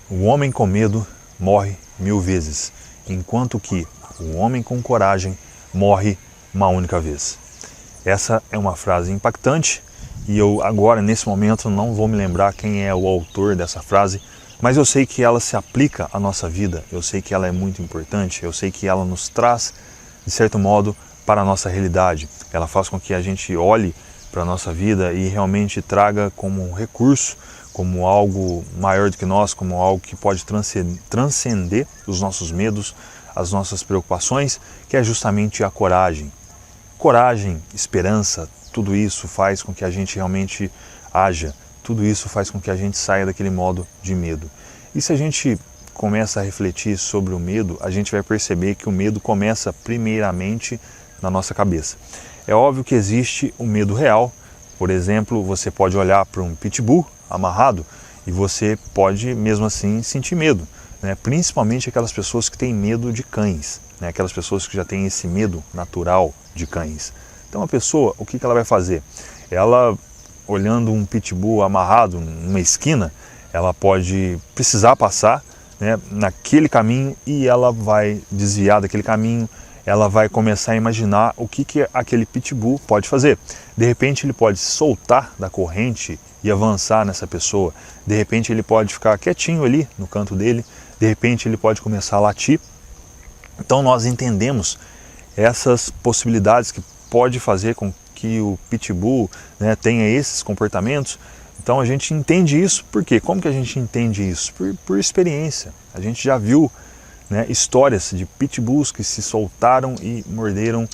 O homem com medo morre 1000 vezes, enquanto que o homem com coragem morre uma única vez. Essa é uma frase impactante e eu agora, nesse momento, não vou me lembrar quem é o autor dessa frase, mas eu sei que ela se aplica à nossa vida, eu sei que ela é muito importante, eu sei que ela nos traz, de certo modo, para a nossa realidade. Ela faz com que a gente olhe para a nossa vida e realmente traga como um recurso, como algo maior do que nós, como algo que pode transcender os nossos medos, as nossas preocupações, que é justamente a coragem. Coragem, esperança, tudo isso faz com que a gente realmente haja, tudo isso faz com que a gente saia daquele modo de medo. E se a gente começa a refletir sobre o medo, a gente vai perceber que o medo começa primeiramente na nossa cabeça. É óbvio que existe o medo real. Por exemplo, você pode olhar para um pitbull amarrado e você pode mesmo assim sentir medo, né? Principalmente aquelas pessoas que têm medo de cães, né? Aquelas pessoas que já têm esse medo natural de cães. Então a pessoa, o que ela vai fazer? Ela, olhando um pitbull amarrado numa esquina, ela pode precisar passar, né, naquele caminho e ela vai desviar daquele caminho. Ela vai começar a imaginar o que aquele pitbull pode fazer. De repente ele pode soltar da corrente e avançar nessa pessoa. De repente ele pode ficar quietinho ali no canto dele. De repente ele pode começar a latir. Então nós entendemos essas possibilidades que pode fazer com que o pitbull, né, tenha esses comportamentos. Então a gente entende isso. Por quê? Como que a gente entende isso? Por experiência. A gente já viu, né, histórias de pitbulls que se soltaram e morderam,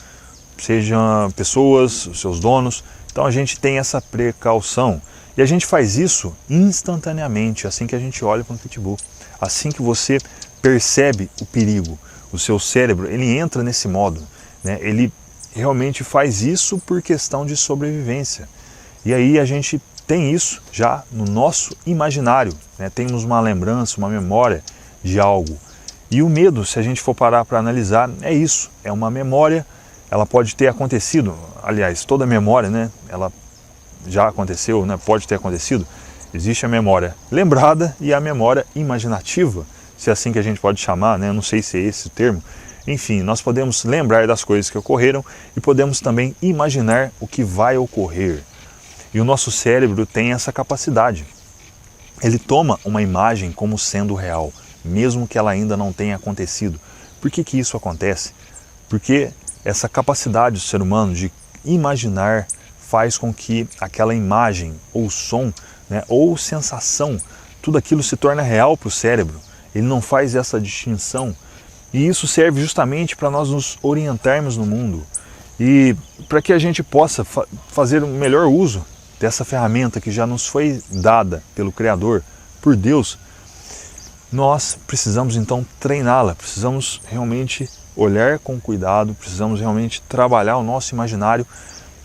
sejam pessoas, os seus donos. Então a gente tem essa precaução e a gente faz isso instantaneamente, assim que a gente olha para um pitbull. Assim que você percebe o perigo, o seu cérebro, ele entra nesse modo, né? Ele realmente faz isso por questão de sobrevivência. E aí a gente tem isso já no nosso imaginário, né? Temos uma lembrança, uma memória de algo. E o medo, se a gente for parar para analisar, é isso, é uma memória, ela pode ter acontecido, aliás, toda memória, né, ela já aconteceu, né, pode ter acontecido. Existe a memória lembrada e a memória imaginativa, se é assim que a gente pode chamar, né, não sei se é esse o termo. Enfim, nós podemos lembrar das coisas que ocorreram e podemos também imaginar o que vai ocorrer. E o nosso cérebro tem essa capacidade. Ele toma uma imagem como sendo real, mesmo que ela ainda não tenha acontecido. Por que isso acontece? Porque essa capacidade do ser humano de imaginar faz com que aquela imagem, ou som, né, ou sensação, tudo aquilo se torna real para o cérebro. Ele não faz essa distinção. E isso serve justamente para nós nos orientarmos no mundo e para que a gente possa fazer um melhor uso dessa ferramenta que já nos foi dada pelo Criador, por Deus. Nós precisamos então treiná-la, precisamos realmente olhar com cuidado, precisamos realmente trabalhar o nosso imaginário.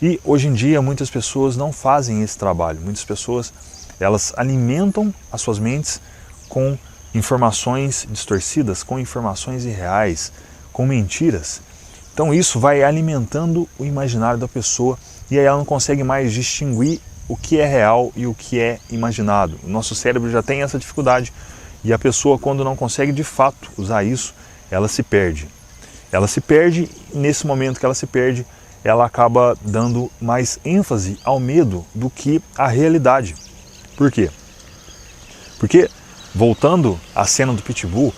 E hoje em dia muitas pessoas não fazem esse trabalho, muitas pessoas elas alimentam as suas mentes com informações distorcidas, com informações irreais, com mentiras. Então isso vai alimentando o imaginário da pessoa e aí ela não consegue mais distinguir o que é real e o que é imaginado. O nosso cérebro já tem essa dificuldade. E a pessoa, quando não consegue de fato usar isso, ela se perde. Ela se perde e nesse momento que ela se perde, ela acaba dando mais ênfase ao medo do que à realidade. Por quê? Porque, voltando à cena do pitbull,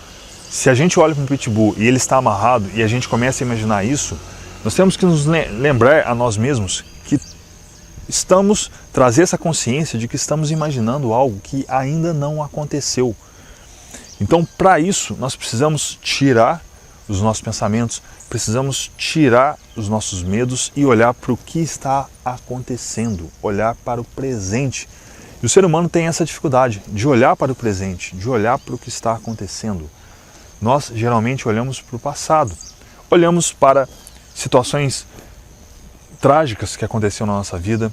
se a gente olha para um pitbull e ele está amarrado e a gente começa a imaginar isso, nós temos que nos lembrar a nós mesmos que trazer essa consciência de que estamos imaginando algo que ainda não aconteceu. Então, para isso, nós precisamos tirar os nossos pensamentos, precisamos tirar os nossos medos e olhar para o que está acontecendo, olhar para o presente. E o ser humano tem essa dificuldade de olhar para o presente, de olhar para o que está acontecendo. Nós geralmente olhamos para o passado, olhamos para situações trágicas que aconteceram na nossa vida.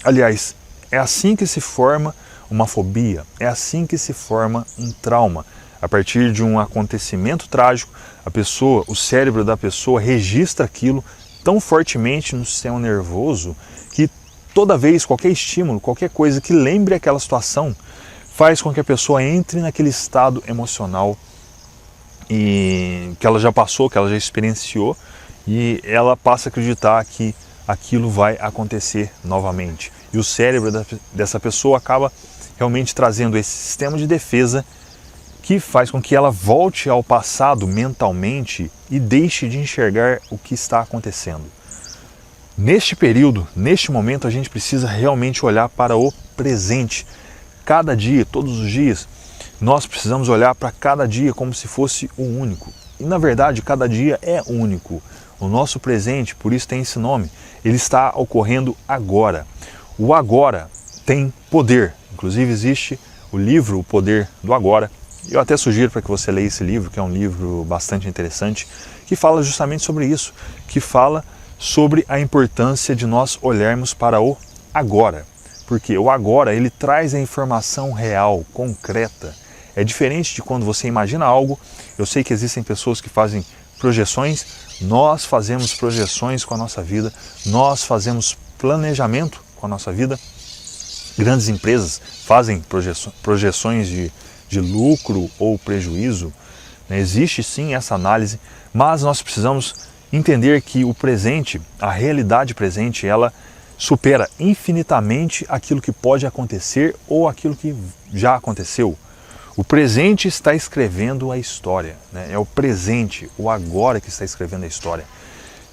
Aliás, é assim que se forma uma fobia, é assim que se forma um trauma. A partir de um acontecimento trágico, o cérebro da pessoa registra aquilo tão fortemente no sistema nervoso que toda vez, qualquer estímulo, qualquer coisa que lembre aquela situação, faz com que a pessoa entre naquele estado emocional e que ela já passou, que ela já experienciou, e ela passa a acreditar que aquilo vai acontecer novamente. E o cérebro dessa pessoa acaba realmente trazendo esse sistema de defesa que faz com que ela volte ao passado mentalmente e deixe de enxergar o que está acontecendo. Neste período, neste momento, a gente precisa realmente olhar para o presente. Cada dia, todos os dias, nós precisamos olhar para cada dia como se fosse o único. E na verdade, cada dia é único. O nosso presente, por isso tem esse nome, ele está ocorrendo agora. O agora tem poder. Inclusive existe o livro O Poder do Agora. Eu até sugiro para que você leia esse livro, que é um livro bastante interessante, que fala justamente sobre isso, que fala sobre a importância de nós olharmos para o agora. Porque o agora, ele traz a informação real, concreta. É diferente de quando você imagina algo. Eu sei que existem pessoas que fazem projeções, nós fazemos projeções com a nossa vida, nós fazemos planejamento com a nossa vida. Grandes empresas fazem projeções de lucro ou prejuízo, né? Existe sim essa análise, mas nós precisamos entender que o presente, a realidade presente, ela supera infinitamente aquilo que pode acontecer ou aquilo que já aconteceu. O presente está escrevendo a história, né? É o presente, o agora que está escrevendo a história.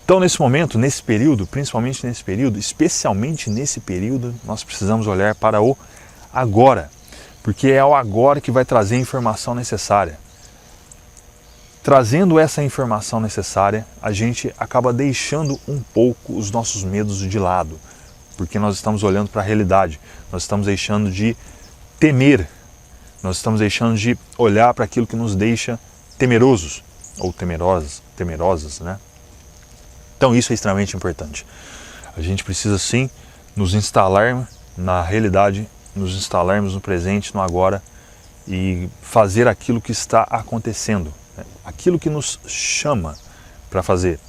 Então, nesse momento, nesse período, principalmente nesse período, especialmente nesse período, nós precisamos olhar para o agora, porque é o agora que vai trazer a informação necessária. Trazendo essa informação necessária, a gente acaba deixando um pouco os nossos medos de lado, porque nós estamos olhando para a realidade, nós estamos deixando de temer, nós estamos deixando de olhar para aquilo que nos deixa temerosos ou temerosas, né? Então isso é extremamente importante. A gente precisa sim nos instalar na realidade, nos instalarmos no presente, no agora e fazer aquilo que está acontecendo, né? Aquilo que nos chama para fazer.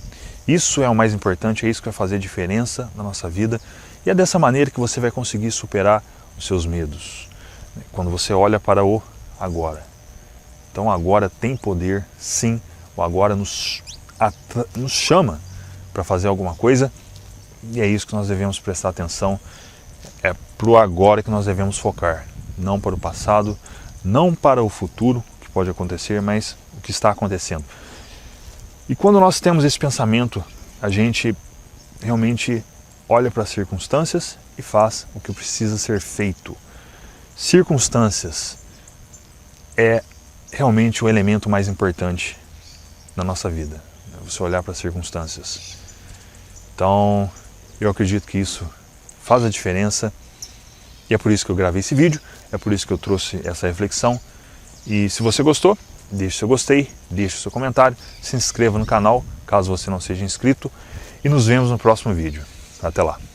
Isso é o mais importante, é isso que vai fazer diferença na nossa vida e é dessa maneira que você vai conseguir superar os seus medos, né? Quando você olha para o agora. Então o agora tem poder, sim, o agora nos chama para fazer alguma coisa e é isso que nós devemos prestar atenção, é para o agora que nós devemos focar, não para o passado, não para o futuro que pode acontecer, mas o que está acontecendo. E quando nós temos esse pensamento, a gente realmente olha para as circunstâncias e faz o que precisa ser feito. Circunstâncias é realmente o elemento mais importante na nossa vida, você olhar para as circunstâncias. Então, eu acredito que isso faz a diferença e é por isso que eu gravei esse vídeo, é por isso que eu trouxe essa reflexão. E se você gostou, deixe seu gostei, deixe seu comentário, se inscreva no canal, caso você não seja inscrito, e nos vemos no próximo vídeo. Até lá!